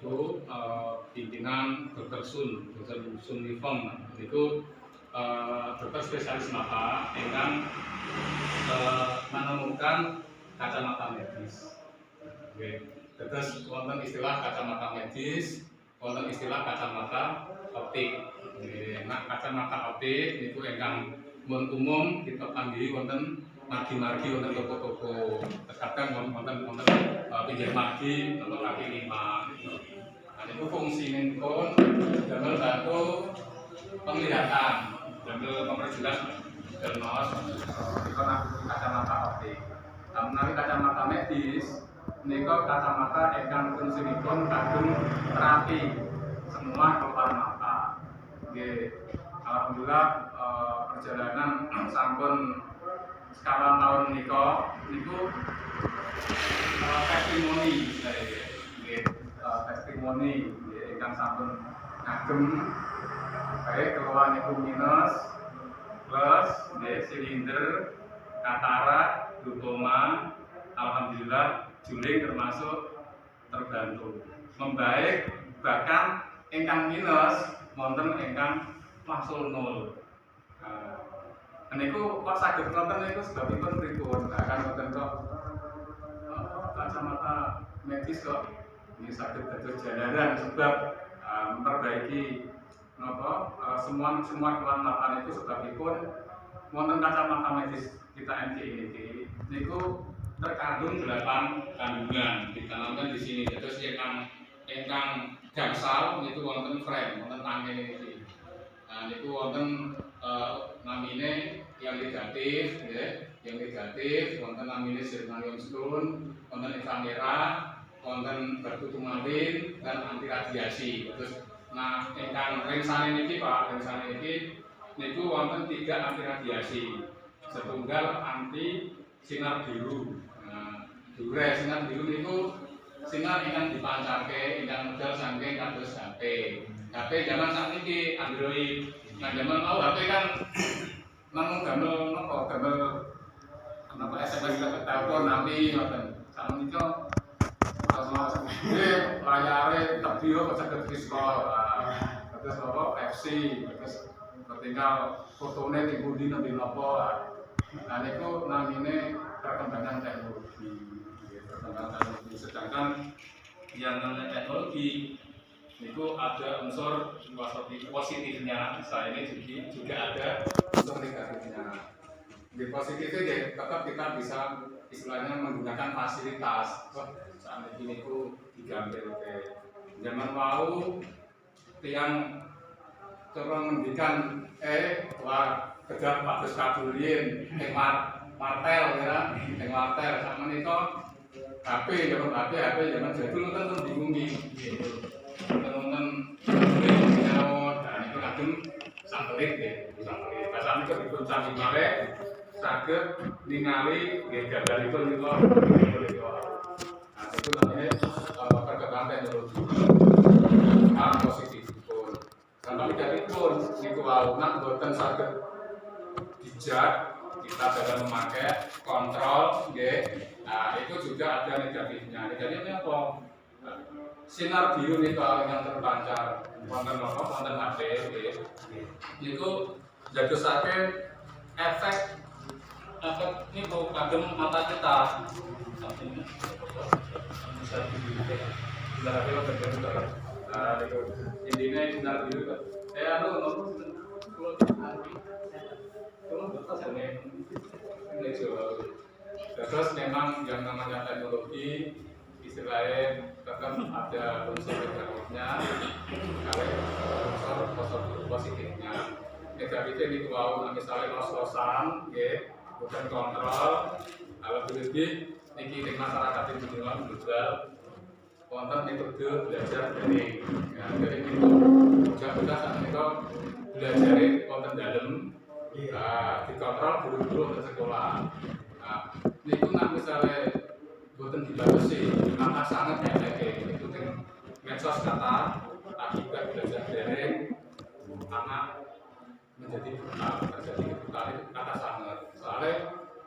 niku pimpinan Dr. Sun Nifong niku dokter spesialis mata ingkang menemukan kacamata medis. Terus wonten istilah kacamata medis, wonten istilah kacamata optik. Nah, kacamata optik niku ingkang umum kita panggihi wonten margi-margi wonten toko-toko. Terkadang wonten pinggir margi atau kaki lima. Nah, niku fungsinipun damel bantu penglihatan, damel memperjelas dernos kita nampi kacamata optik. Nah, menawi kacamata medis niku kacamata ingkang fungsinipun kagem terapi semua keluhan mata. Alhamdulillah perjalanan sampun sekarang tahun niku testimoni ingkang sampun ngagem baik keluhan niku minus plus silinder katarak glaukoma. Alhamdulillah juling termasuk terbantu membaik, bahkan ingkang minus wonten ingkang maksul nol. Niku kok saged wonten niku sebabipun pripun? Kan wonten kok kacamata medis kok ini saged dados jalanan sebab memperbaiki semua keluhan mata niku sebabipun wonten kacamata medis kita MCI niku terkandung 8 kandungan ditanamkan di sini. Terus ingkang gangsal niku wonten frame, wonten tangke niki. Nah, niku wonten namine yang negatif, yang negatif wonten namine zirconium stone, wonten inframerah, wonten batu turmalin dan anti radiasi. Terus nah ingkang rengsane niki Pak, rengsane niki niku wonten 3 anti radiasi. Setunggal anti sinar biru. Nah, dure sinar biru niku sinar ingkang dipancarke ingkang medal saking kados HP. HP zaman sakniki Android. Nah, zaman mau HP kan namung gamel SMS ke telepon nanti ngoten. Sakmenika layare tebih kok saged diskol. Terus FC, terus tinggal fotone ning pundi nembe napa. Nah, niku namine perkembangan teknologi. Sedangkan yang namanya teknologi itu ada unsur positifnya, saya ini juga ada unsur negatifnya. Di positifnya ya tetap kita bisa istilahnya menggunakan fasilitas. Saat ini itu digambil ke zaman mau tiang coba mendikan wah kejar patus kabulin martel ya, martel sama niko HP zaman jadul kan bingung teman-teman dan itu kadang satelit ya, satelit. Pas ini dipun canggih mare, saged ningali gambaripun niko. Nah, itu namanya perkembangan teknologi. Positif pun. Tapi dari pun niku wau nak boten saged bijak kita dalam memakai kontrol, nah itu juga ada negatifnya. Negatifnya apa? Sinar biru itu yang terpancar wonten HP itu jadosake efek niku kagem mata kita. Intinya sinar biru terus memang yang namanya teknologi istilahnya tetap ada unsur negatifnya, ada unsur positifnya. Negatifnya itu mau misalnya los-losan, bukan kontrol, lebih niki di masyarakat di dunia global, konten metode belajar daring. Jadi itu juga saat itu belajar konten dalam, dikontrol guru-guru untuk sekolah. Niku nak misalnya boten dibatasi, maka sangat efektif. Itu medsos kata akibat belajar daring anak menjadi buta, terjadi kebutaan itu kata sangat. Soalnya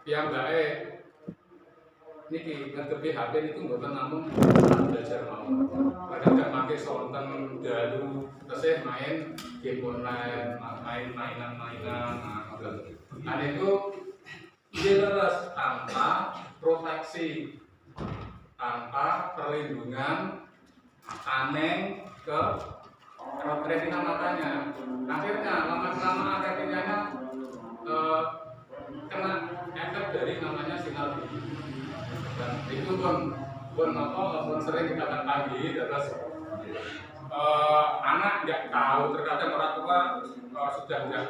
piyambake niki ngedepi HP itu mboten namung belajar mau. Kadang pakai sonten dalu terus main game online, main mainan-mainan. Nah itu jelas tanpa proteksi, tanpa perlindungan aneh ke retina matanya. Akhirnya lama-lama retinanya kena efek dari namanya sinar biru. Dan itu pun sering kita tanggi terus anak nggak tahu, terkadang orang tua sudah nggak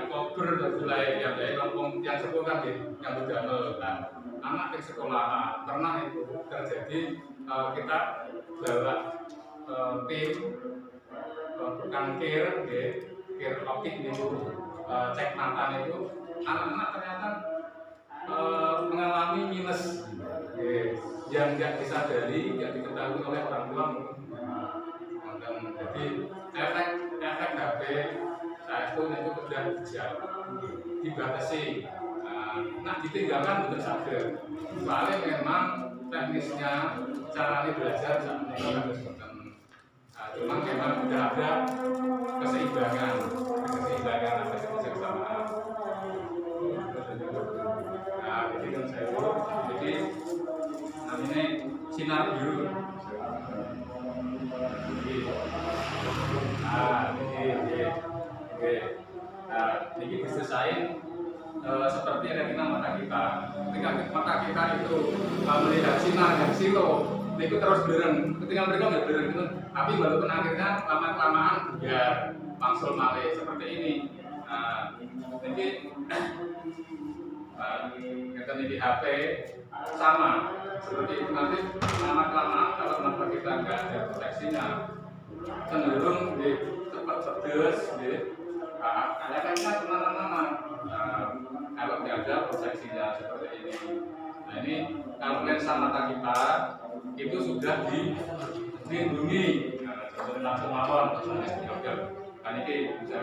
kober mulai yang ngomong yang sepuh kan yang berdamel kan anak di sekolah pernah itu terjadi kita bawa tim bukan kir optik itu cek mata itu anak-anak ternyata mengalami minus yang nggak disadari, nggak diketahui oleh orang tua. Jadi efek HP saya itu sudah dibatasi. Nah ditinggalkan betul sadar. Soalnya memang teknisnya caranya belajar saat ini harus betul. Cuma memang sudah ada keseimbangan ada keseimbangan. Nah, jadi kan saya jadi namanya sinar biru. Ini diselesain seperti retina mata kita. Ketika mata kita itu melihat sinar yang silo, itu terus bereng. Ketika mereka nggak bereng itu, tapi walaupun akhirnya lama-kelamaan ya langsung malih seperti ini. Jadi kita di HP sama seperti itu nanti lama-kelamaan kalau mata kita nggak ada proteksinya cenderung cepat pedes kayaknya kemana-mana kalau nggak ada proteksinya seperti ini. Nah ini kalau lensa mata kita itu sudah dilindungi langsung mawon kan ini bisa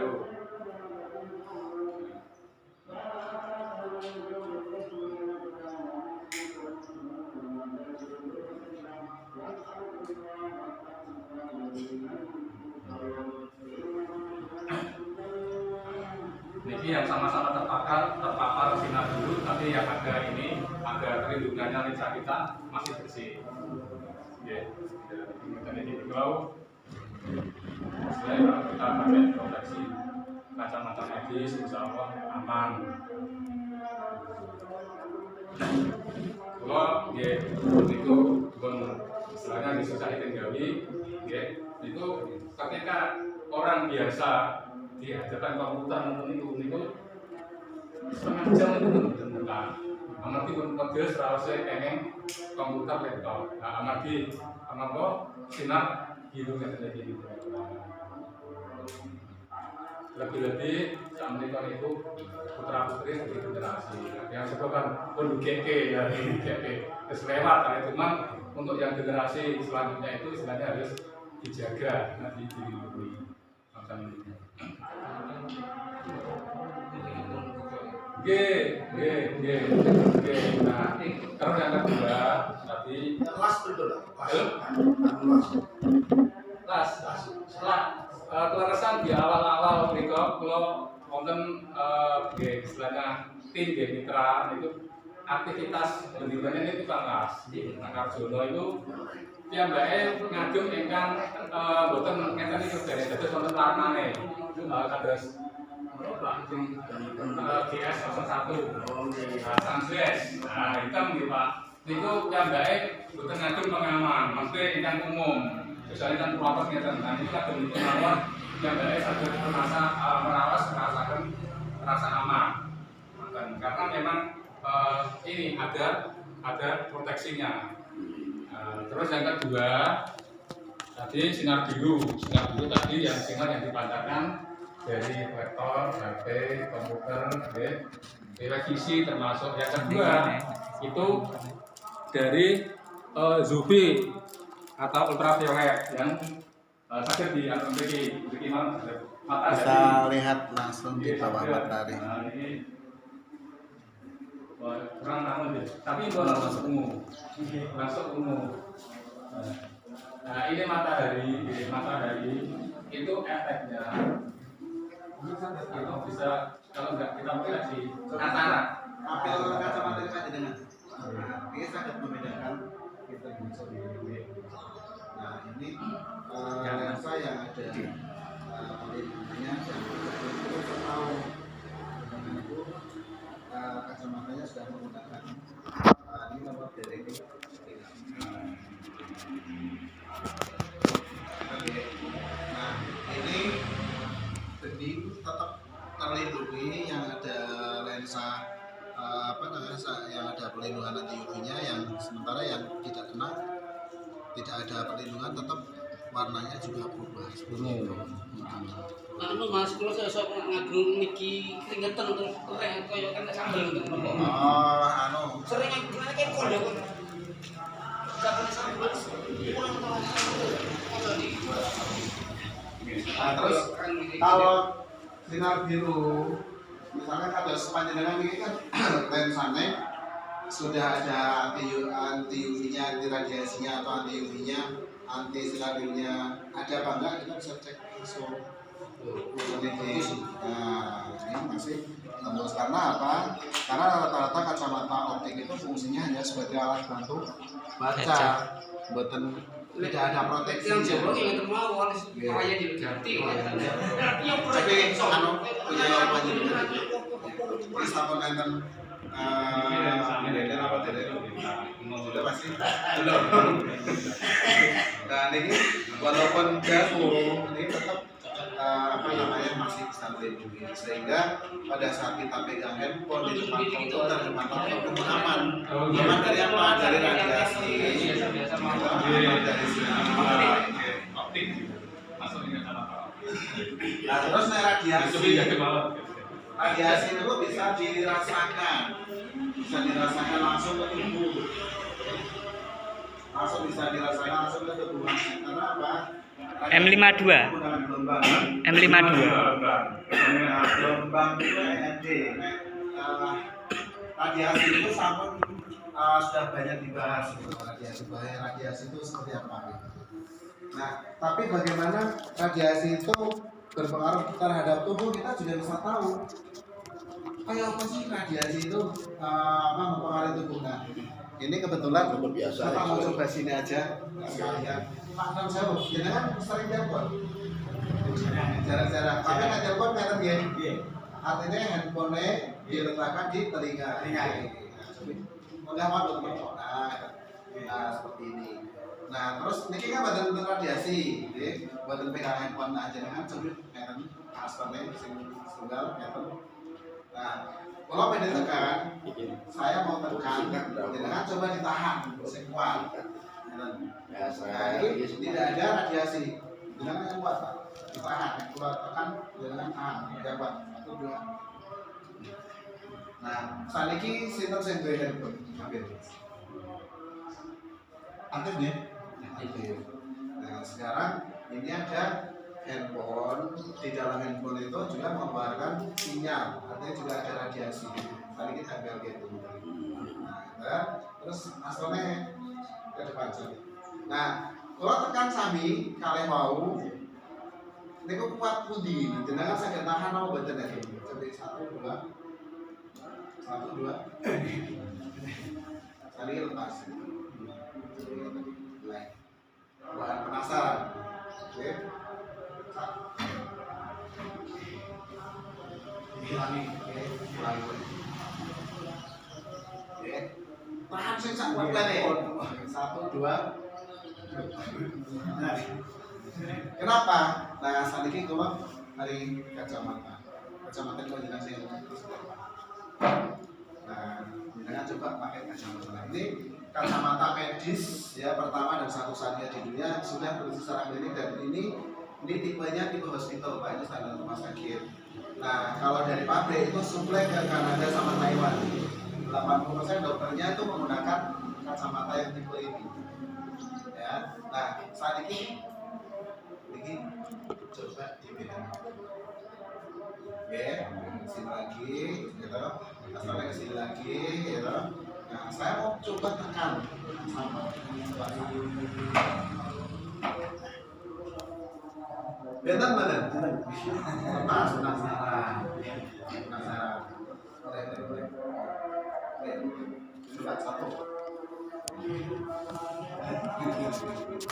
ini yang sama-sama terpapar sinar biru, tapi yang ada ini ada perlindungannya lensa kita masih bersih. Ya, ini kalau selain kita pakai proteksi kacamata medis, insya Allah aman. Kalau ya itu istilahnya disusahkan tinggali, ya itu ketika orang biasa di hadapan komputer nonton itu setengah jam itu benar-benar amargi pun pedes rasanya pengen komputer laptop amargi apa sinar biru katanya gitu lebih-lebih saat menikah itu putra putri sebagai generasi yang sebutkan pun GG ya GG keselewat karena cuma untuk yang generasi selanjutnya itu istilahnya harus dijaga nanti dilindungi macam ini. Nah, terus yang kedua tadi kelarasan di awal-awal mereka kalau konten istilahnya tim mitra itu aktivitas pendidikannya itu tukang las. Nah, Karjono itu piyambake ngagem ingkang boten ngeten iki dari dados wonten warnane. Kados GS 01 Sanses. Nah, hitam nggih Pak. Niku piyambake boten ngagem pengaman, maksudnya ingkang umum. Misalnya kan protes ngeten. Nah, niku kagem mawon piyambake saged merasakan rasa aman. Karena memang ini ada proteksinya. Terus yang kedua tadi sinar biru tadi yang sinar yang dipancarkan dari laptop, HP, komputer, televisi termasuk. Yang kedua itu dari UV atau ultraviolet yang sakit di mata bisa lihat langsung di bawah matahari. kurang tahu deh. Tapi masuk ungu, masuk ungu. Nah ini matahari itu efeknya itu bisa kalau nggak kita melihat di antara ambil kacamata saja dengan ini sangat membedakan kita bisa di nah ini lensa yang ada pelindungnya dan kita tahu itu kacamatanya sudah menggunakan ini nomor dari ini. Oke, nah ini jadi tetap terlindungi yang ada lensa yang ada pelindungan anti UV-nya yang sementara yang tidak kena tidak ada perlindungan tetap warnanya juga berubah seperti itu. Anu Mas, kalau saya sok ngagem niki keringetan terus kering koyo kan sambel gitu. Oh, anu. Sering aku kayak kode kok. Kabeh sambel. Kurang tahu. Nah, terus kalau sinar biru misalkan ada sepanjang ini kan lensanya sudah ada anti UV-nya, anti radiasinya atau anti UV-nya, anti sinar birunya ada apa enggak kita bisa cek langsung. Nah, ini masih tembus karena apa? Karena rata-rata kacamata optik itu fungsinya hanya sebagai alat bantu baca, buatan tidak ada proteksi. Yang coba yang termau bahaya diganti. Tapi anu punya apa jadi? Ini sama nonton ini apa tadi? Sudah pasti belum. Dan ini walaupun jauh, ini tetap masih bisa melindungi sehingga pada saat kita pegang handphone di depan komputer aman dari apa? Dari radiasi, dari sinar optik masuk dengan kacamata. nah terus radiasi itu bisa dirasakan langsung ke tubuh, bisa dirasakan langsung ke tubuh karena apa? M52. M52. Gelombang itu EMD. Radiasi itu sudah banyak dibahas. Bahaya radiasi itu seperti apa? Nah, tapi bagaimana radiasi itu berpengaruh terhadap tubuh kita juga bisa tahu. Kayak apa sih radiasi itu mempengaruhi tubuh? Nah, ini kebetulan kita mau coba sini aja sekalian. Pak Nam Sewu, jangan sering telepon. Jarang-jarang. Tapi kan telepon nggak terjadi. Artinya handphone diletakkan di telinga. Mudah banget telepon. Nah, seperti ini. Nah, terus ini kan badan radiasi, badan pegang handphone aja dengan sebut ngeten aspernya tunggal ngeten. Nah, kalau pengen tekan, saya mau tekan, dengan coba ditahan, sekuat. Nah, ini tidak ada radiasi, dengan yang kuat, Pak. Ditahan, keluar tekan, dengan tahan, dapat 1, 2. Nah, saat ini sinten sing duwe handphone, ambil. Aktif ya? Aktif. Nah, sekarang ini ada handphone, di dalam handphone itu juga mengeluarkan sinyal, artinya juga ada radiasi. Kali kita ambil gitu. Nah, terus aslinya ke depan sini. Nah, kalau tekan sami kalian mau, ini kok kuat pudi, jenengan saya tahan apa betul ya? Coba 1, 2, 1, 2. Kali lepas. Bahan penasaran. Oke. Ulangi, oke. Tahan sing sak kuat lene. 1, 2. Kenapa? Nah, saat ini kalau dari kacamata kalau jenengan sing nah, jenengan coba pakai kacamata. Ini kacamata medis ya, pertama dan satu-satunya di dunia sudah beruji secara klinik dan ini tipenya tipe hospital Pak, ini standar rumah sakit. Nah, kalau dari pabrik itu suplai ke Kanada sama Taiwan. 80% dokternya itu menggunakan kacamata yang tipe ini. Ya. Nah, saat ini coba dibedakan. Oke, sini lagi gitu. asalnya kesini lagi, gitu. Nah, saya mau coba tekan sama coba. Benten mana? Penasaran. Boleh. Coba satu.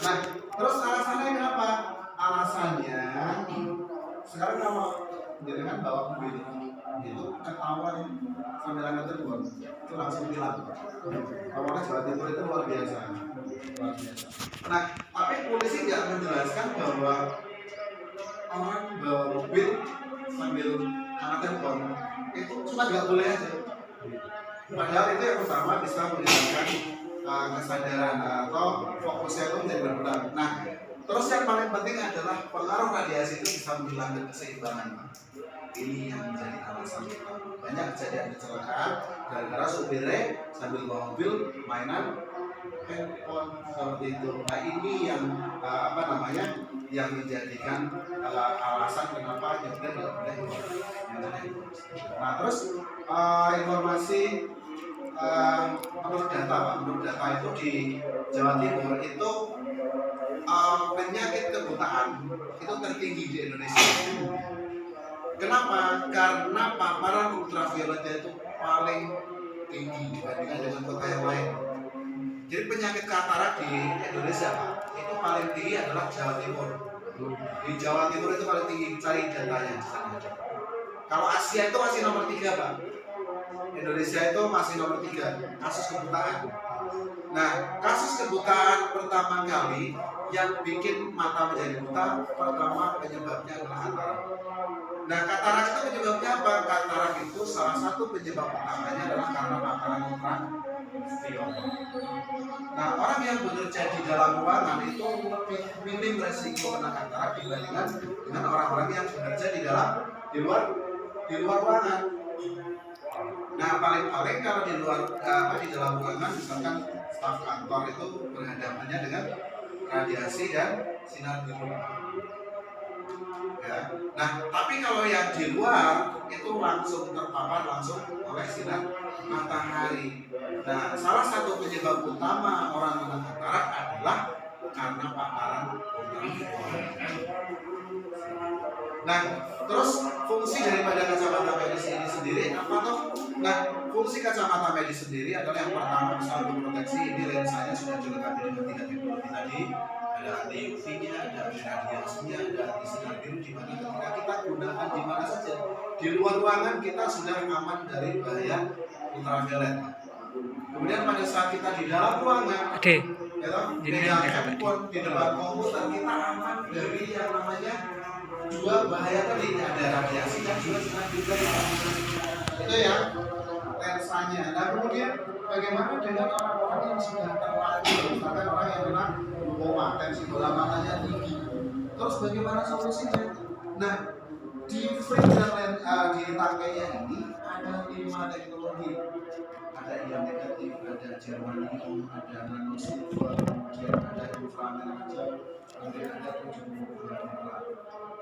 Nah, terus alasannya kenapa? Alasannya sekarang kalau jenengan bawa mobil itu ketahuan sambil angkat telepon itu langsung hilang. Awalnya Jawa Timur itu luar biasa. Nah, tapi polisi nggak menjelaskan bahwa orang bawa mobil sambil angkat telepon itu cuma nggak boleh aja. Padahal itu yang pertama bisa menghilangkan kesadaran atau fokusnya itu menjadi berkurang. Nah, terus yang paling penting adalah pengaruh radiasi itu bisa menghilangkan keseimbangan. Ini yang menjadi alasan banyak kejadian kecelakaan gara-gara supirnya sambil bawa mobil mainan handphone seperti itu. Nah, ini yang yang menjadikan alasan kenapa nyopir nggak boleh mainan handphone. Nah, terus informasi menurut data itu di Jawa Timur itu penyakit kebutaan itu tertinggi di Indonesia. Kenapa? Karena paparan ultravioletnya itu paling tinggi dibandingkan dengan kota yang lain. Jadi penyakit katarak di Indonesia itu paling tinggi adalah Jawa Timur. Di Jawa Timur itu paling tinggi, cari datanya di sana. Kalau Asia itu masih nomor 3, Pak. Indonesia itu masih nomor 3 kasus kebutaan. Nah, kasus kebutaan pertama kali yang bikin mata menjadi buta, pertama penyebabnya adalah katarak. Nah, katarak itu penyebabnya apa? Katarak itu salah satu penyebab utamanya adalah karena paparan ultraviolet. Nah, orang yang bekerja di dalam ruangan itu lebih minim resiko kena katarak dibandingkan dengan orang-orang yang bekerja di luar ruangan. Nah, paling-paling kalau di dalam ruangan, misalkan staf kantor itu berhadapannya dengan radiasi dan sinar biru. Ya. Nah, tapi kalau yang di luar itu langsung terpapar langsung oleh sinar matahari. Nah, salah satu penyebab utama orang kena katarak adalah karena paparan ultraviolet. Nah, terus fungsi daripada kacamata medis ini sendiri apa tuh? Nah, fungsi kacamata medis sendiri adalah yang pertama bisa untuk proteksi. Ini lensanya sudah dilengkapi dengan 3 teknologi tadi. Ada anti UV-nya, ada anti radiasinya, ada anti sinar biru, di mana ketika kita gunakan di mana saja di luar ruangan kita sudah aman dari bahaya ultraviolet. Kemudian pada saat kita di dalam ruangan, megang handphone di depan komputer, kita aman dari yang namanya dua bahaya tadi, ada radiasi dan juga sinar biru. Itu ya lensanya. Nah, kemudian bagaimana dengan orang-orang yang sudah terlanjur, misalkan orang yang kena glaukoma, tensi bola matanya tinggi. Terus bagaimana solusinya? Nah, di frame dan di tangkainya ini ada 5 teknologi. Ada ion negatif, ada germanium, ada nanosilver, kemudian ada inframerajal, kemudian ada 70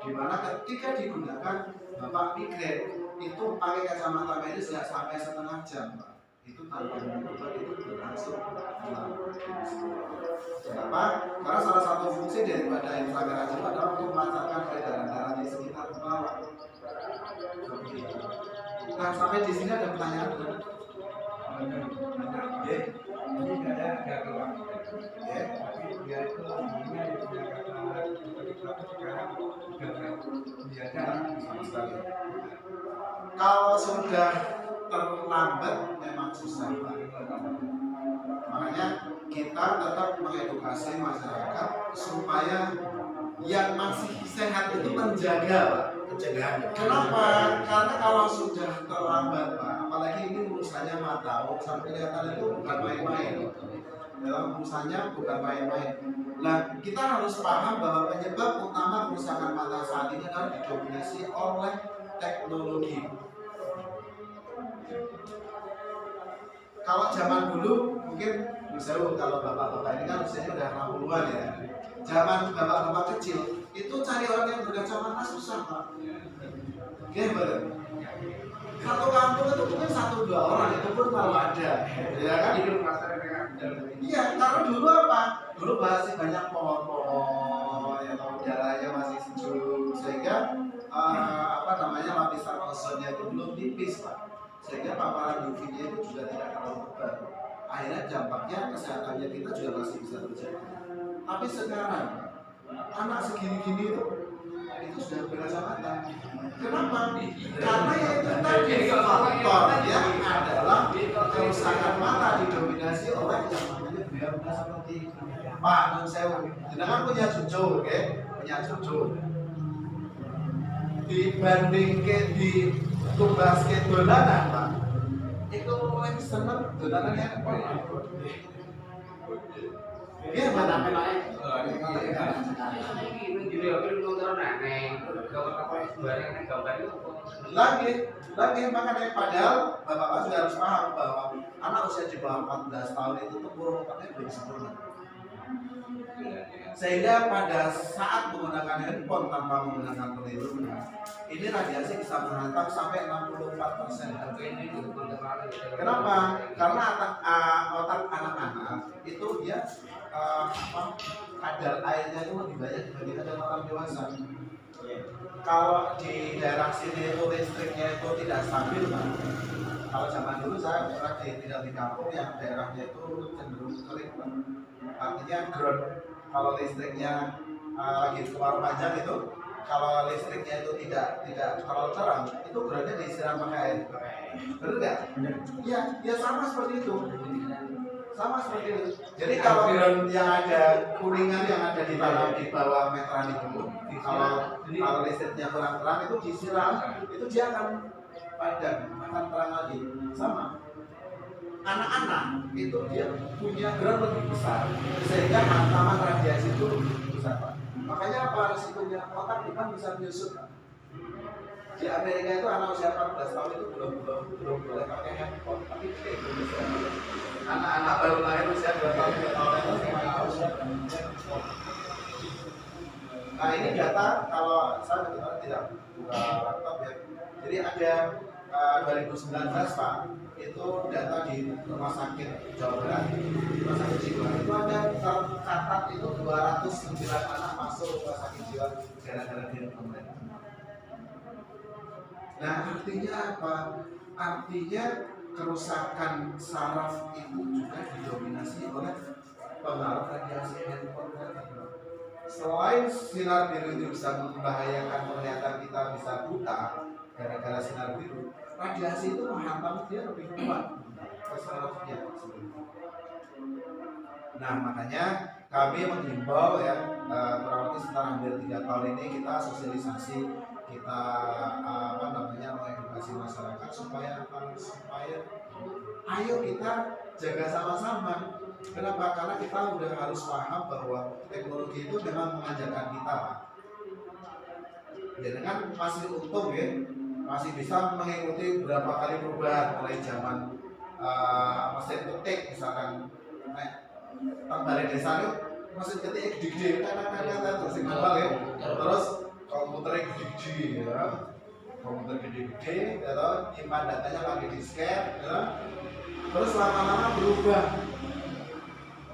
di mana ketika digunakan Bapak migrain itu pakai kacamata medis nggak sampai setengah jam, Pak. Itu tanpa minum obat itu berlangsung hilang. Kenapa? Karena salah satu fungsi daripada inframerajal adalah untuk melancarkan peredaran darah di sekitar kepala. Nah, sampai di sini ada pertanyaan belum? Ya, ini ada keluar. Ya, tapi dia itu sebelumnya dia punya kata sekarang sudah sama sekali. Kalau sudah terlambat memang susah, Pak. Makanya kita tetap mengedukasi masyarakat supaya yang masih sehat itu menjaga, Pak. Kenapa? Karena kalau sudah terlambat, Pak, apalagi ini urusannya mata, urusan kelihatan itu bukan main-main. Dalam urusannya bukan main-main. Nah, kita harus paham bahwa penyebab utama kerusakan mata saat ini adalah didominasi oleh teknologi. Kalau zaman dulu mungkin misalnya kalau bapak-bapak ini kan usianya udah 60-an ya. Zaman bapak-bapak kecil itu cari orang yang berkacamata susah, Pak. Oke, betul. satu kampung itu mungkin 1-2 orang, itu pun kalau ada, ya kan? Iya, karena dulu apa? Dulu masih banyak pohon-pohon, ya udaranya masih sejuk, sehingga apa namanya lapisan ozonnya itu belum tipis, Pak. Sehingga paparan UV-nya itu juga tidak terlalu tebal. Akhirnya dampaknya kesehatannya kita juga masih bisa terjadi. Tapi sekarang anak segini-gini itu sudah berkacamata. Kenapa? Karena ya itu tadi faktornya adalah kerusakan mata didominasi oleh yang namanya benda seperti Pak Nun Sewu. Jenengan punya cucu, oke? Punya cucu. Dibandingkan di tugas ke dolanan, Pak. Itu mulai seneng dolanan yang apa? Iya, mana penanya? Lagi makanya padahal bapak-bapak juga harus paham bahwa anak usia di bawah 14 tahun itu tempurung otaknya belum sempurna. Sehingga pada saat menggunakan handphone tanpa menggunakan pelindung, ini radiasi bisa menghantam sampai 64%. Kenapa? Karena otak anak-anak itu dia kadar airnya itu lebih banyak dibandingkan dengan orang dewasa. Kalau di daerah sini itu listriknya itu tidak stabil, Pak. Kalau zaman dulu saya pernah tinggal di kampung yang daerahnya itu cenderung kering, Pak. Artinya ground. Kalau listriknya lagi keluar panjang itu, kalau listriknya itu tidak terlalu terang, itu groundnya disiram pakai air. Benar nggak? Ya sama seperti itu. Sama seperti itu. Jadi kalau ground yang ada kuningan yang ada di bawah meteran itu, kalau listriknya kurang terang itu disiram, itu dia akan padam, akan terang lagi. Sama. Anak-anak itu dia punya ground lebih besar, sehingga hantaman radiasi itu lebih besar, Pak. Makanya apa resikonya? Otak kita bisa menyusut, Pak. Di Amerika itu anak usia 14 tahun itu belum boleh pakai handphone, tapi di Indonesia anak-anak baru lahir usia 2 tahun 3 tahun itu semuanya harus handphone. Nah ini data kalau saya kebetulan tidak buka laptop ya. Jadi ada 2019 Pak, itu data di rumah sakit Jawa Barat, rumah sakit jiwa itu ada tercatat itu 209 anak masuk rumah sakit jiwa gara-gara di pemerintah. Nah artinya apa? Artinya kerusakan saraf itu juga didominasi oleh pengaruh radiasi handphone tadi. Selain sinar biru itu bisa membahayakan penglihatan kita, bisa buta gara-gara sinar biru, radiasi itu menghantam dia lebih kuat ke sarafnya. Nah makanya kami menghimbau ya, kurang lebih sekitar hampir 3 tahun ini kita sosialisasi, kita mengedukasi masyarakat supaya ayo kita jaga sama-sama. Kenapa? Karena kita udah harus paham bahwa teknologi itu memang memanjakan kita, Pak. Dengan masih untung ya, masih bisa mengikuti beberapa kali perubahan mulai zaman mesin ketik misalkan balai desa itu mesin ketik gede-gede terus global ya, terus komputernya gede-gede ya, komputer gede-gede atau nyimpan datanya pakai disket ya. Terus lama-lama berubah.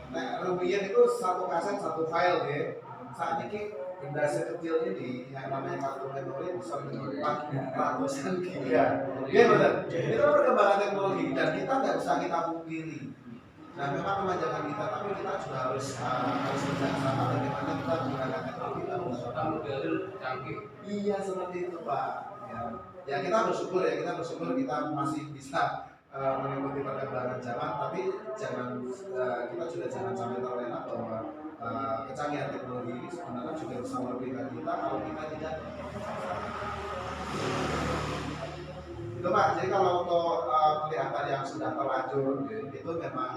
Nah, rumian itu satu kaset satu file ya. Saat ini benda sekecil ini yang namanya kartu memori bisa menyimpan ratusan giga. Iya benar. Itu perkembangan teknologi dan kita nggak bisa kita pungkiri. Nah memang memanjakan kita, tapi kita juga harus bersama bagaimana kita menggunakan teknologi kita canggih. Iya seperti itu Pak. Ya kita bersyukur kita masih bisa mengikuti perkembangan zaman, tapi kita juga jangan sampai terlena bahwa kecanggihan teknologi ini sebenarnya juga bisa merugikan kita kalau kita tidak. Itu Pak, jadi kalau untuk kelihatan yang sudah terlanjur itu memang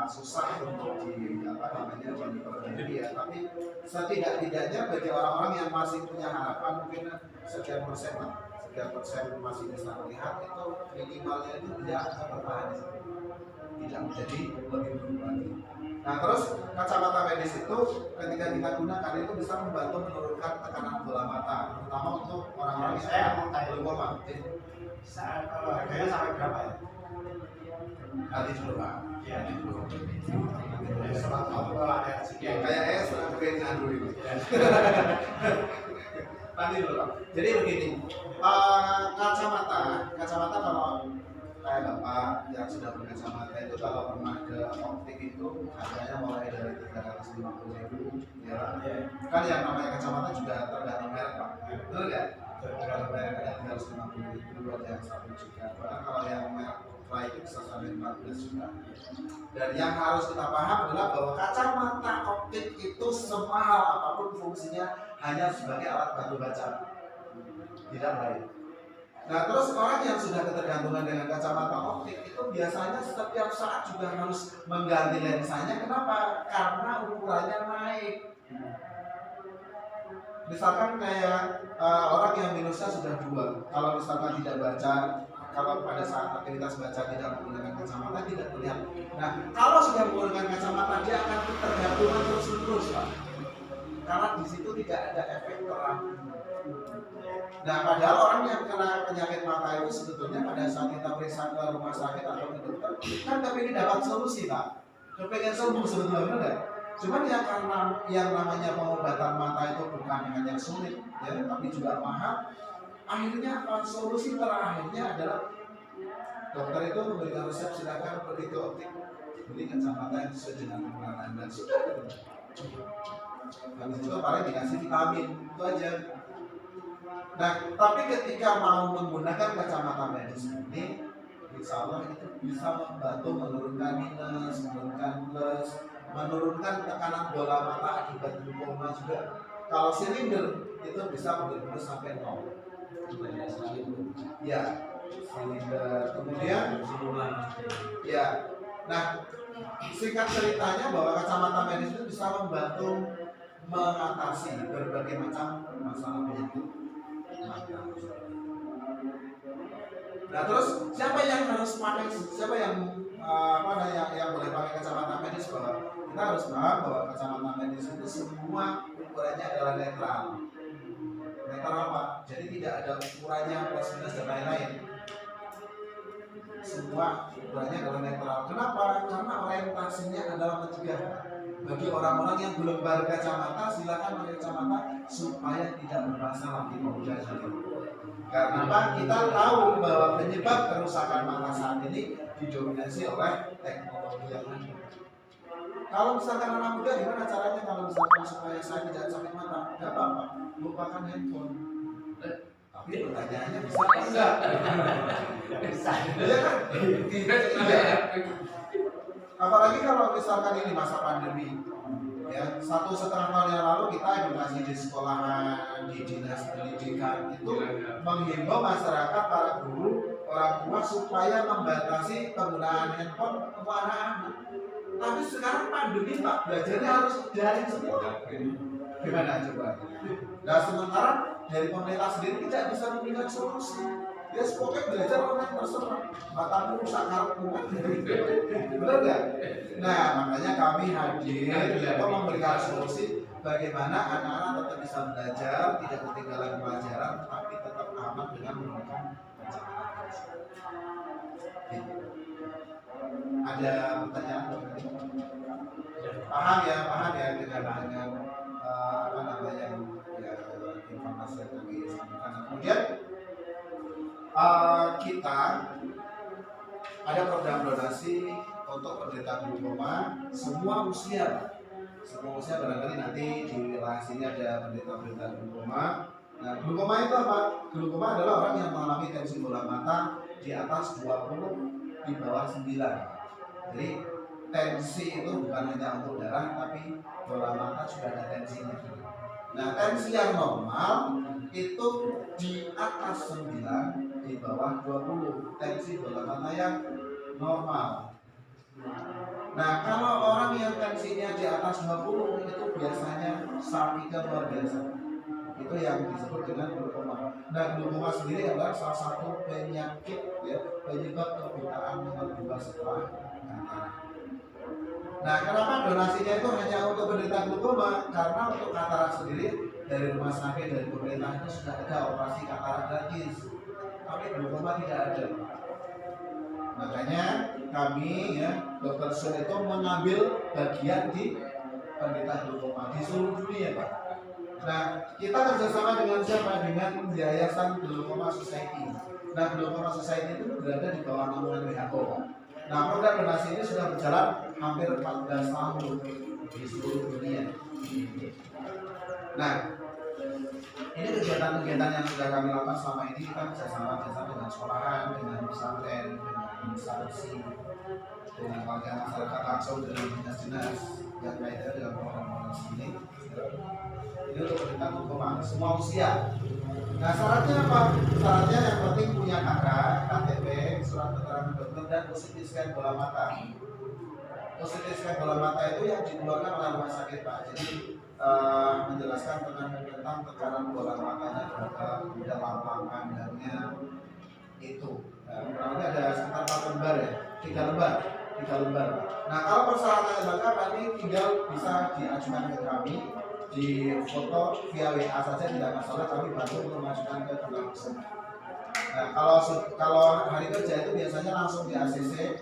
susah untuk diperbaiki ya, tapi setidak-tidaknya bagi orang-orang yang masih punya harapan mungkin sekian persen masih bisa melihat, itu minimalnya itu dia akan bertahan di situ, tidak menjadi lebih buruk lagi. Nah terus kacamata medis itu ketika kita gunakan itu bisa membantu menurunkan tekanan bola mata, terutama untuk orang-orang yang glaukoma. Harganya sampai berapa ya? Nanti dulu Pak. Iya. Nanti dulu. Setelah tahu kalau ada Ya, kayaknya setelah kayaknya dulu ini. Nanti dulu Pak. Jadi begini, kacamata kalau kayak Bapak yang sudah berkacamata itu kalau pernah ke optik itu harganya mulai dari 350.000 ya. Kan yang namanya kacamata juga tergantung merek Pak. Betul nggak? Tergantung merek ada 350.000, ada yang 1 juta. Bahkan kalau yang merek lain itu bisa sampai 14 juta. Dan yang harus kita paham adalah bahwa kacamata optik itu semahal apapun fungsinya hanya sebagai alat bantu baca, tidak lain. Nah terus orang yang sudah ketergantungan dengan kacamata optik itu biasanya setiap saat juga harus mengganti lensanya. Kenapa? Karena ukurannya naik. Misalkan kayak orang yang minusnya sudah 2, kalau misalkan tidak baca, kalau pada saat aktivitas baca tidak menggunakan kacamata tidak melihat. Nah kalau sudah menggunakan kacamata dia akan ketergantungan terus-menerus Pak. Karena di situ tidak ada efek terang. Nah, padahal orang yang kena penyakit mata itu sebetulnya pada saat kita periksa ke rumah sakit atau ke dokter, kan kepingin dapat solusi Pak, kepingin sembuh sebetulnya, benar nggak? Cuman ya karena yang namanya pengobatan mata itu bukan dengan yang sulit, ya, tapi juga mahal. Akhirnya apa? Solusi terakhirnya adalah dokter itu memberikan resep silakan pergi ke optik, beli kacamata yang sesuai dengan ukuran Anda, sudah. Habis itu paling dikasih vitamin, itu aja. Nah, tapi ketika mau menggunakan kacamata medis ini, insya Allah itu bisa membantu menurunkan minus, menurunkan plus, menurunkan tekanan bola mata akibat glaukoma juga. Kalau silinder itu bisa benar-benar sampai 0. Ya, silinder. Kemudian, ya. Nah, singkat ceritanya bahwa kacamata medis itu bisa membantu mengatasi berbagai macam masalah penyakit. Nah terus siapa yang harus pakai, siapa yang yang boleh pakai kacamata medis? Bahwa kita harus paham bahwa kacamata medis itu semua ukurannya adalah netral. Netral apa? Jadi tidak ada ukurannya plus minus dan lain-lain. Semua ukurannya adalah netral. Kenapa? Karena orientasinya adalah mencegah. Bagi orang-orang yang belum berkacamata, silakan pakai kacamata supaya tidak bermasalah di kemudian hari. Karena apa? Kita tahu bahwa penyebab kerusakan mata saat ini didominasi oleh teknologi yang ada. Kalau misalkan anak muda, gimana caranya kalau misalkan supaya saya tidak sakit mata? Gak apa-apa, lupakan handphone. Tapi pertanyaannya bisa apa enggak? Bisa. Iya kan? Tidak. Apalagi kalau misalkan ini masa pandemi, ya 1,5 tahun yang lalu kita edukasi di sekolahan, di dinas pendidikan itu menghimbau masyarakat, para guru, orang tua supaya membatasi penggunaan handphone untuk anak-anak. Tapi sekarang pandemi Pak, belajarnya harus daring semua. Gimana coba? Nah sementara dari pemerintah sendiri tidak bisa memberikan solusi. Ya pokoknya belajar online terserah, matamu rusak karepmu kan. Benar nggak? Nah makanya kami hadir untuk memberikan solusi bagaimana anak-anak tetap bisa belajar, tidak ketinggalan pelajaran, tapi tetap aman dengan menggunakan kacamata. Ada pertanyaan? Paham ya dengan apa namanya ya, informasi yang kami sampaikan. Kemudian kita ada program donasi untuk penderita glaukoma semua usia. Semua usia barangkali nanti di wilayah sini ada penderita glaukoma. Nah, glaukoma itu apa? Glaukoma adalah orang yang mengalami tensi bola mata di atas 20 di bawah 9. Jadi tensi itu bukan hanya untuk darah tapi bola mata sudah ada tensinya. Nah, tensi yang normal itu di atas 9, di bawah 20, tensi bola mata yang normal. Nah, kalau orang yang tensinya di atas 20 itu biasanya sakitnya luar biasa. Itu yang disebut dengan glaukoma. Nah, glaukoma sendiri adalah salah satu penyakit ya, penyebab kebutaan nomor 2 setelah kanker. Nah, kenapa donasinya itu hanya untuk penderita glaukoma? Karena untuk katarak sendiri dari rumah sakit dari pemerintah itu sudah ada operasi katarak gratis, tapi glaukoma tidak ada. Makanya kami ya Dr. Sun itu mengambil bagian di penderita glaukoma di seluruh dunia, Pak. Nah, kita kerjasama dengan siapa? Dengan Yayasan Glaucoma Society. Nah, Glaucoma Society itu berada di bawah naungan WHO. Nah, program donasi ini sudah berjalan hampir 14 tahun di seluruh dunia. Nah, ini kegiatan-kegiatan yang sudah kami lakukan selama ini, kita kerjasama dengan sekolahan, dengan pesantren, dengan instansi, dengan warga masyarakat langsung dengan dinas-dinas yang kaitannya dengan program ini. Ini untuk penderita glaukoma semua usia. Nah, syaratnya apa? Syaratnya yang penting punya KK, KTP, surat keterangan dokter, dan positif scan bola mata. Positif scan bola mata itu yang dikeluarkan oleh rumah sakit, Pak. Jadi menjelaskan tentang tekanan bola matanya berapa, kemudian lapang pandannya itu. Kurang lebih ada sekitar 4 lembar ya, 3 lembar. Nah, kalau persyaratannya lengkap nanti tinggal bisa diajukan ke kami di foto via WA saja, tidak masalah, kami bantu untuk mengajukan ke tempat tersebut. Nah, kalau hari kerja itu biasanya langsung di ACC,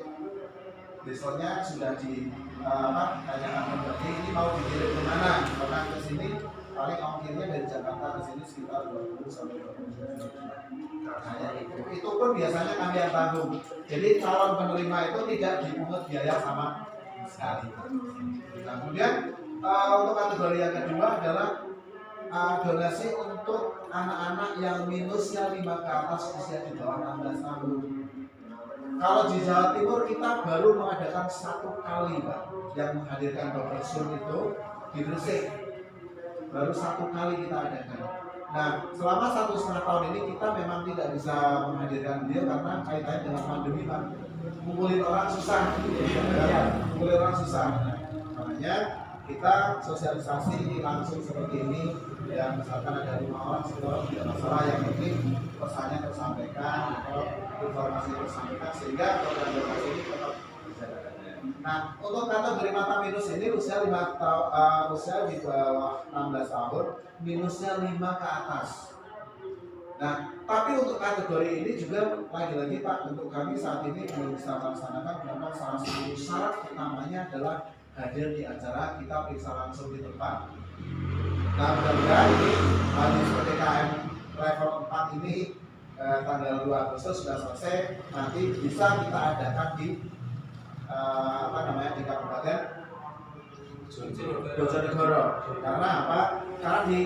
besoknya sudah di tanyakan kembali ini mau dikirim kemana, karena ke sini paling ongkirnya dari Jakarta ke sini sekitar 20 sampai 25 juta. Nah, itu pun biasanya kami yang tanggung. Jadi calon penerima itu tidak dipungut biaya sama sekali. Nah, kemudian untuk kategori yang kedua adalah donasi untuk anak-anak yang minusnya 5 ke atas usia di bawah 16 tahun. Kalau di Jawa Timur kita baru mengadakan 1 kali, Pak, yang menghadirkan Dr. Sun itu di Gresik. Baru 1 kali kita adakan. Nah, selama 1,5 tahun ini kita memang tidak bisa menghadirkan beliau karena kaitannya dengan pandemi, Pak. Ngumpulin orang susah, ngumpulin orang susah. Makanya kita sosialisasi langsung seperti ini, ya misalkan ada 5 orang, 10 orang tidak masalah, yang penting pesannya tersampaikan atau informasi tersampaikan sehingga program donasi ini tetap berjalan. Nah, untuk kategori mata minus ini usia di bawah 16 tahun, minusnya 5 ke atas. Nah, tapi untuk kategori ini juga lagi-lagi Pak, untuk kami saat ini belum bisa melaksanakan karena salah satu syarat utamanya adalah hadir di acara, kita periksa langsung di tempat. Nah, mudah-mudahan ini di PPKM level 4 ini tanggal 2 Agustus sudah selesai, nanti bisa kita adakan di di Kabupaten Bojonegoro. Karena apa? Karena di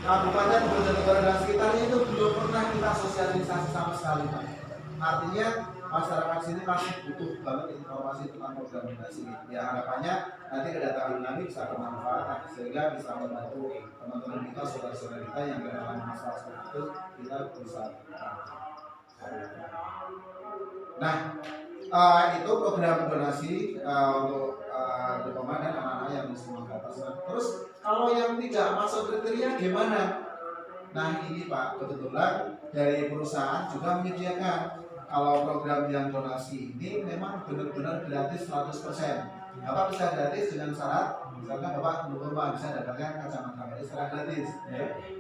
Kabupaten Bojonegoro dan sekitarnya itu belum pernah kita sosialisasi sama sekali, Pak. Artinya masyarakat sini masih butuh banget informasi tentang program donasi ini. Ya, harapannya nanti kedatangan kami bisa bermanfaat sehingga bisa membantu teman-teman kita, saudara-saudara kita yang mengalami masalah seperti itu, kita bisa. Nah, itu program donasi untuk glaukoma dan anak-anak yang semua ke atas. Terus kalau yang tidak masuk kriteria gimana? Nah, ini Pak, kebetulan dari perusahaan juga menyediakan kalau program yang donasi ini memang benar-benar gratis 100%. Bapak bisa gratis dengan syarat, misalkan Bapak glaukoma bisa dapatkan kacamata medis secara gratis,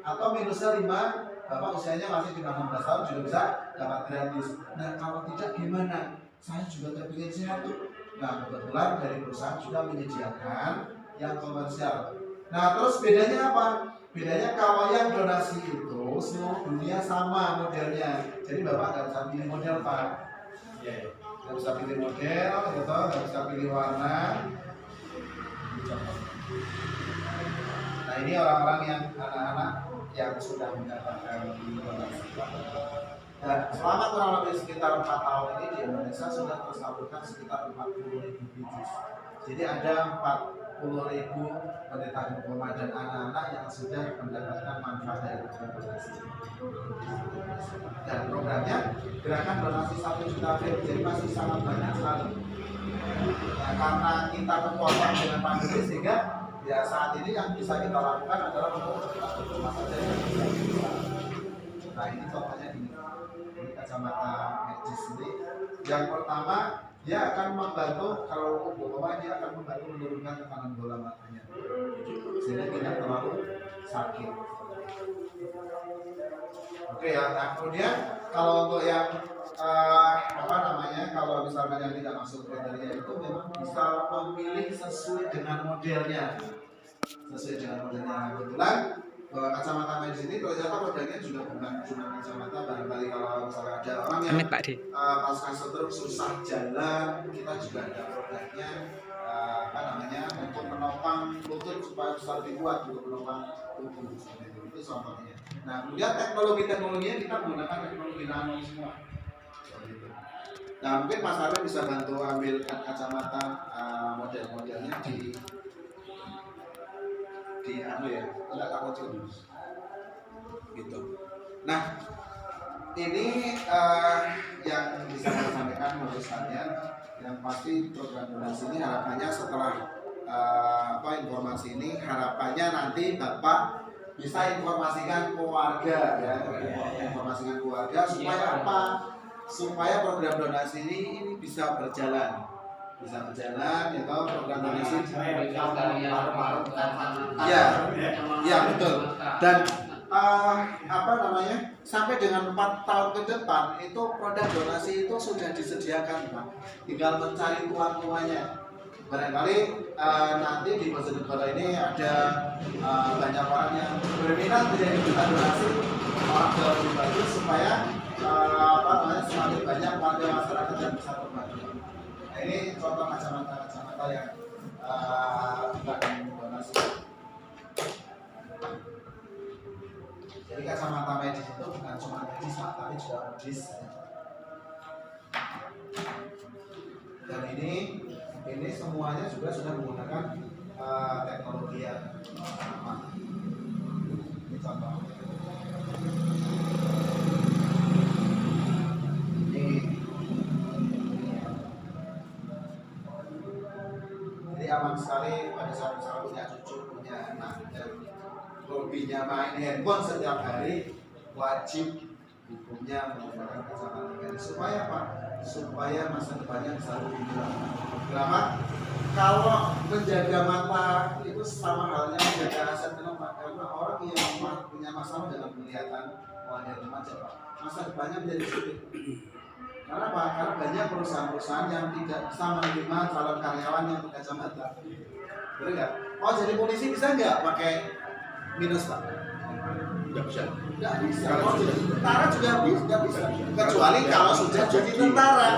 atau minusnya 5, Bapak usianya masih di 16 tahun juga bisa dapat gratis. Nah, kalau tidak gimana? Saya juga terpikir sehat tuh. Nah, kebetulan dari perusahaan juga menyediakan yang komersial. Nah, terus bedanya apa? Bedanya kalau yang donasi itu seluruh dunia sama modelnya. Jadi Bapak nggak bisa pilih model, Pak. Nggak bisa pilih model, gitu, nggak bisa pilih warna. Nah, ini orang-orang yang anak-anak yang sudah mendapatkan donasi. Dan selama kurang lebih sekitar 4 tahun ini di Indonesia sudah tersalurkan sekitar 40.000 biji. Jadi ada 40.000 penderita glaukoma dan anak-anak yang sudah mendapatkan manfaat dari program donasi. Dan programnya gerakan donasi 1 juta vape, jadi masih sangat banyak sekali. Nah, karena kita terpotong dengan pandemi sehingga ya saat ini yang bisa kita lakukan adalah untuk glaukoma saja yang bisa. Nah, ini contohnya ini kacamata medis ini. Yang pertama dia akan membantu, kalau umpama dia akan membantu menurunkan tekanan bola matanya sehingga tidak terlalu sakit. Oke ya, nah kemudian kalau untuk yang kalau misalkan yang tidak masuk kriteria itu memang bisa memilih sesuai dengan modelnya. Kebetulan kacamata medis ini ternyata modelnya juga bukan cuma kacamata, barangkali kalau misalnya ada orang yang pasca stroke susah jalan, kita juga ada produknya untuk menopang lutut supaya bisa lebih kuat untuk menopang tubuh seperti itu contohnya. Nah kemudian teknologinya kita menggunakan teknologi nano semua. Nah mungkin Mas Arif bisa bantu ambil kacamata model-modelnya di enggak takut dulu gitu. Nah ini yang bisa saya sampaikan menurut kalian, yang pasti program donasi ini harapannya setelah informasi ini harapannya nanti Bapak bisa informasikan keluarga ya, informasikan keluarga supaya apa? Supaya program donasi ini bisa berjalan ya, program donasi ya betul. Dan sampai dengan 4 tahun ke depan itu produk donasi itu sudah disediakan Pak, tinggal mencari tuan-tuannya. Barangkali nanti di Bojonegoro ini ada banyak orang yang berminat menjadi duta donasi orang Jawa Barat supaya semakin banyak warga masyarakat yang bisa terbantu. Nah, ini contoh kacamata yang bukan donasi. Jadi kacamata medis itu bukan cuma medis tapi juga medis. Dan ini semuanya juga sudah menggunakan teknologi yang sama. Ini contoh. Jadi aman sekali pada saat misalnya punya cucu, punya anak, dan hobinya main handphone setiap hari, wajib hukumnya menggunakan kacamata medis supaya apa? Supaya masa depannya bisa lebih jelas. Kenapa? Kalau menjaga mata itu sama halnya menjaga aset mata, karena orang yang punya masalah dengan penglihatan wajah remaja, Pak, masa depannya menjadi sulit. Karena apa? Karena banyak perusahaan-perusahaan yang tidak bisa menerima calon karyawan yang berkacamata. Betul nggak? Oh, jadi polisi bisa nggak pakai minus, Pak? Nggak bisa. Nggak bisa. Oh, jadi tentara juga nggak bisa. Kecuali kalau sudah jadi tentara.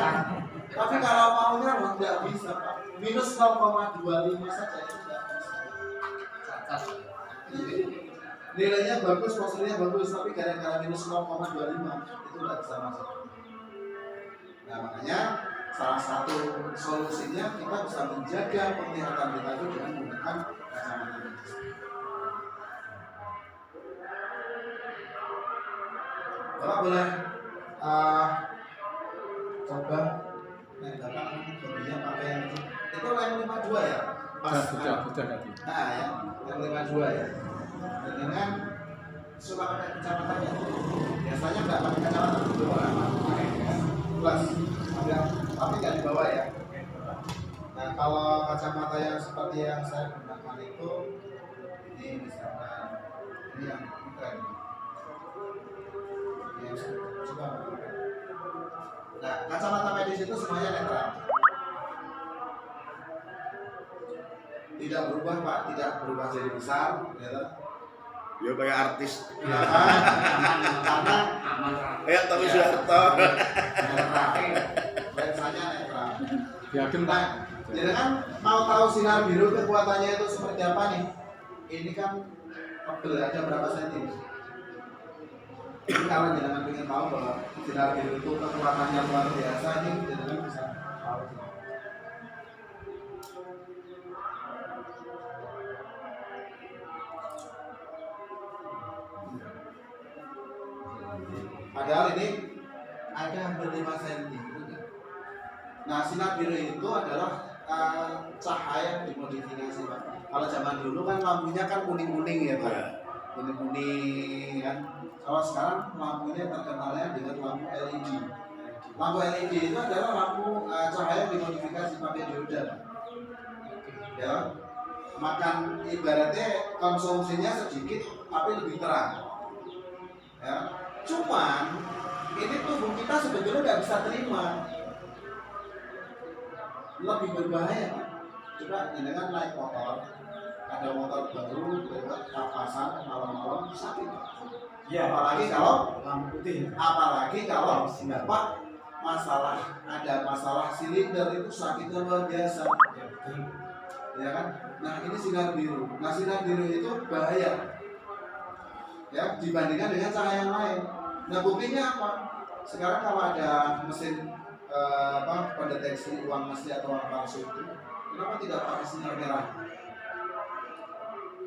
Tapi kalau maunya nggak bisa, Pak. Minus 0,25 saja itu nggak bisa. Nilainya bagus, maksudnya bagus, tapi gara-gara minus 0,25 itu nggak bisa masuk. Nah makanya salah satu solusinya kita bisa menjaga penglihatan kita itu dengan menggunakan kacamata medis. Bapak boleh coba Bapak hobinya pakai yang itu lem 52 ya? Sudah tadi. Nah ya, lem 52 ya. Dan dengan suka pakai kacamatanya. Biasanya nggak pakai kacamata dulu orang pakai plus, tapi nggak dibawa ya. Nah kalau kacamata yang seperti yang saya gunakan itu, ini misalkan ini yang keren. Coba. Nah kacamata medis itu semuanya netral. Tidak berubah Pak, tidak berubah jadi besar, ya. Ya kayak artis. Karena Kayak Tommy Soeharto. lensanya netral. Yakin Pak? Jadi kan mau tahu sinar biru kekuatannya itu seperti apa nih? Ini kan tebel, ada berapa senti? Jadi kalau jangan ingin tahu bahwa sinar biru itu kekuatannya luar biasa, ini jangan bisa tahu. Padahal ini ada hampir 5 cm. Nah, sinar biru itu adalah cahaya yang dimodifikasi, Pak. Kalau zaman dulu kan lampunya kan kuning-kuning ya, Pak. Kuning-kuning kan. Kalau sekarang lampunya terkenalnya dengan lampu LED. Lampu LED itu adalah lampu cahaya yang dimodifikasi pakai dioda, Pak. Ya, makan ibaratnya konsumsinya sedikit tapi lebih terang. Ya, cuman ini tubuh kita sebetulnya nggak bisa terima, lebih berbahaya, Pak. Coba jangan naik motor, ada motor baru lewat papasan malam-malam sakit, Pak. Iya. Apalagi kalau lampu putih. apalagi kalau Pak masalah ada masalah silinder itu sakitnya luar biasa, Ya betul. ya kan? Nah ini sinar biru. Nah sinar biru itu bahaya, ya dibandingkan dengan cahaya yang lain. Nah buktinya apa? Sekarang kalau ada mesin pendeteksi uang asli atau uang palsu itu, kenapa tidak pakai sinar merah?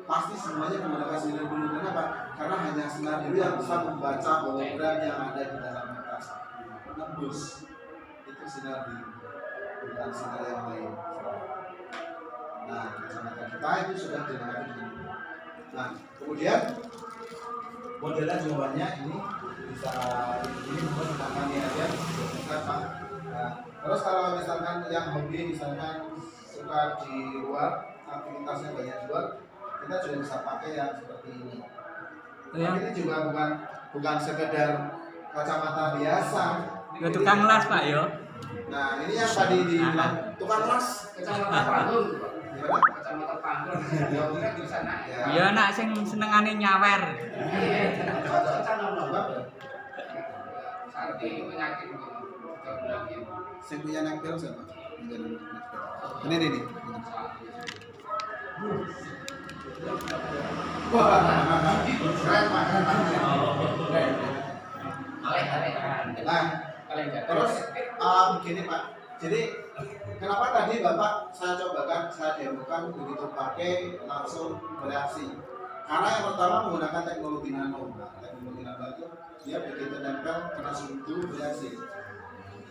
Pasti semuanya menggunakan sinar biru. Kenapa? Karena hanya sinar biru yang bisa membaca hologram yang ada di dalam kertas. Menembus itu sinar biru, bukan sinar yang lain. Nah, kacamata kita itu sudah dilengkapi dengan ini. Nah, kemudian modelnya juga banyak. Ini bisa ini menggunakan ini aja. Pak. Nah, terus kalau misalkan yang hobi, misalkan suka di luar, aktivitasnya banyak di luar, kita juga bisa pakai yang seperti ini. Yang Ini juga bukan sekedar kacamata biasa. ya tukang las Pak yo. Nah, ini yang tadi dibilang tukang las. Kacamata Panggung. Gimana? Kacamata Panggung. Ya udah di sana. Ya nak sing senengane nyawer. Santi penyakit lagi. Saya punya nekbel siapa? Ini. Wah, keren Pak. Nah, terus begini Pak. Jadi kenapa tadi Bapak saya demokan begitu pakai langsung bereaksi? Karena yang pertama menggunakan teknologi nano. Teknologi nano itu dia begitu nempel kena suhu bereaksi.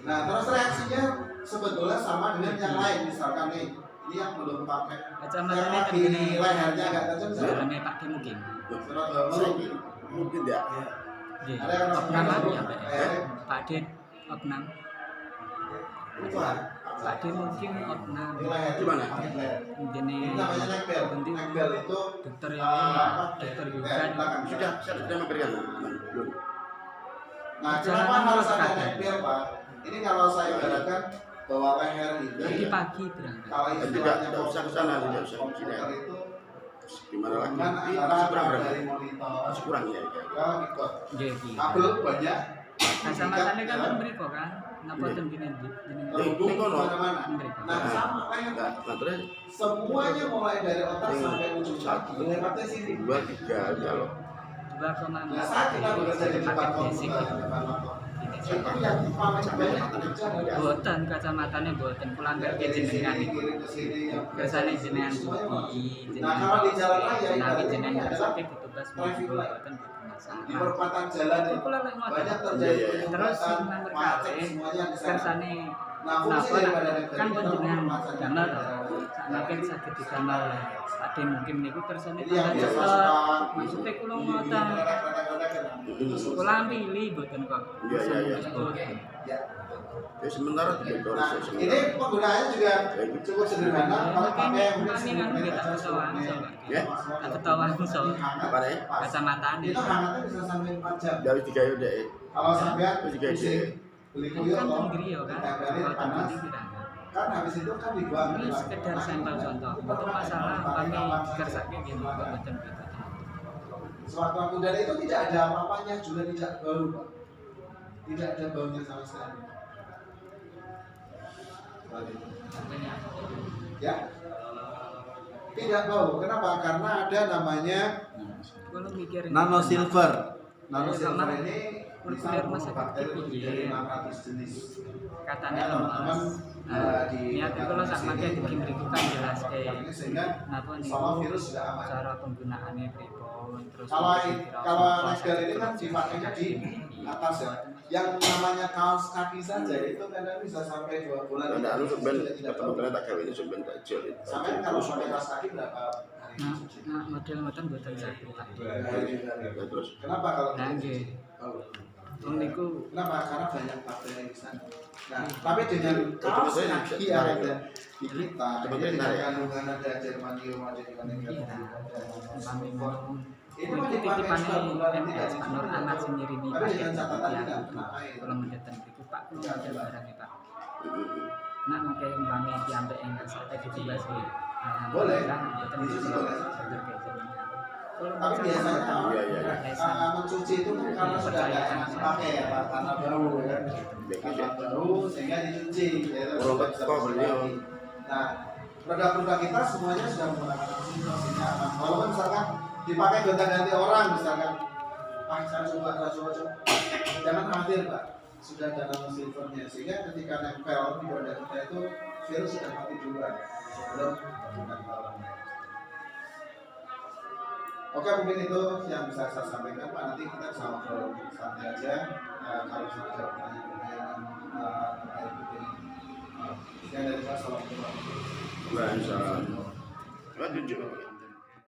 Nah, terus reaksinya sebetulnya sama dengan yang lain. Misalkan nih, ini yang belum pakai Kacamatane yang di tengene lehernya agak tajam sih. jarane Pak Ki mungkin. Surat Bambang. Mungkin ya. Nggih. Ada yang Opnam masuk ya Pak. Pak Dit Opnam. Bukan. Pak Dit mungkin Opnam. Di leher Di mana? Pakai leher. Ini Ini namanya nekbel. Penting. Nekbel itu dokter dokter Yugan. belakang. Sudah memberikan belum. Nah, kenapa harus ada nekbel Pak? Ini kalau saya ibaratkan bahwa leher itu Tadi pagi berangkat. kalau Tidak istilahnya usah ke sana, tidak usah ke sini. komputer itu Gimana lagi? hubungan Ini antara masih kurang berapa? dari monitor Masih kurang ya. ke keyboard. Nggih iki. Kabel banyak. Kacamatane kan mriko kan. Napa ten jenengan Terhubung Ini kono. kemana-mana. mriko. Nah, sama leher. Nah, terus Semuanya mulai dari otak sampai ujung kaki. Satu. Lewatnya sini. 2, 3 kalau 2,6. Nah, saat kita bekerja di depan basic. komputer, di depan laptop, itu yang paling banyak kerja dari Boten kacamatane boten kula ngerti jenengan iki. Kersane jenengan suci, Nah, kalau di jalan raya menawi ibaratnya jenengan ini adalah sakit petugas traffic monggo light. boten masalah. Di perempatan jalan itu Kula lek ngoten. banyak terjadi Iya, iya. Terus penyumbatan, nomor macet kalih semuanya di sana. kersane Nah, fungsi napa daripada kan nekbel panjenengan itu damel to. Sakniki saged didamel Pakde mungkin niku kersane Jadi yang pada biasa cepet. suka Maksudnya kula ngoten. Kula pilih boten kok. Iya. Boten. Ya. ya sementara tidak Nah, harus ini penggunaannya juga cukup sederhana. Kalau pakai mungkin Kami kan nggih tak ketawa langsung. Ya. Tak ketawa langsung. Apa nih? Kacamatane. Itu hangatnya bisa sampai 4 jam. Dari 3 ya udah. Kalau sampean Terus juga pusing, beli kuyok Kan toh, ten griya kan. ditempelin Kalau panas, ten pirang. kan habis itu kan dibuang. Ini sekedar sampel contoh. Untuk masalah kami dikersake nggih monggo boten beda. Sewaktu dan itu tidak ada apa-apanya, juga tidak bau, Pak. Tidak ada baunya sama sekali. Ya, tidak bau. Kenapa? Karena ada namanya Kalau mikir nano silver. Nano Ya, silver sama. ini bisa Kuliah rumah membunuh sakit bakteri itu, lebih ya. dari 600 jenis. katanya Ya, teman-teman di niat itu lo sak pakai bikin berikut kan jelas sehingga napa nih sama virus sudah aman. cara penggunaannya pripun terus Kalau Nextgel ini kan dipakainya di atas ya. Yang namanya kaos kaki saja itu kadang bisa sampai 2 bulan. Nah, lu sebenarnya Sudah tidak ketemu bau. ternyata kali ini sebenarnya tak jual itu. Sampai kalau pakai kaos kaki berapa hari? nah model ngoten boten saged Pak. Dua hari. Nah, terus Kenapa kalau Nah, nggih. Niku Kenapa? Karena banyak bakteri di sana. Nah, tapi dengan Coba kaos saya kaki bisa yang tarik. ada di kita, Coba ini saya dengan tarik. kandungan ada germanium, ada kami sulfur. mau Itu itu dipakai titipan sebulan MS tidak Pak Nur anak sendiri di tapi dengan paket catatan ya tidak kena air. kalau mendatang itu Pak kalau ada barangnya Pak nah mungkin umpamanya diambil enggak sampai dicoba sih Boleh. betul Itu sih boleh. Tapi kalau biasanya Iya, iya. mencuci itu karena sudah nggak enak dipakai ya Pak, karena baru ya kan. Karena baru sehingga dicuci. Ya, itu Produk bisa kok, dipakai. beliau. Nah, produk-produk kita semuanya sudah menggunakan mesin aman. Walaupun misalkan dipakai gonta-ganti orang misalkan, saya coba. Jangan khawatir Pak, sudah ada nanosilvernya sehingga ketika nempel di produk kita itu virus sudah mati duluan sebelum menggunakan orangnya. Oke, mungkin itu yang bisa saya sampaikan Pak. Nanti kita bisa ngobrol santai aja. Kalau misalnya ada pertanyaan terkait ini. Sekian dari saya. Assalamualaikum warahmatullahi wabarakatuh. Waalaikumsalam. Lanjut.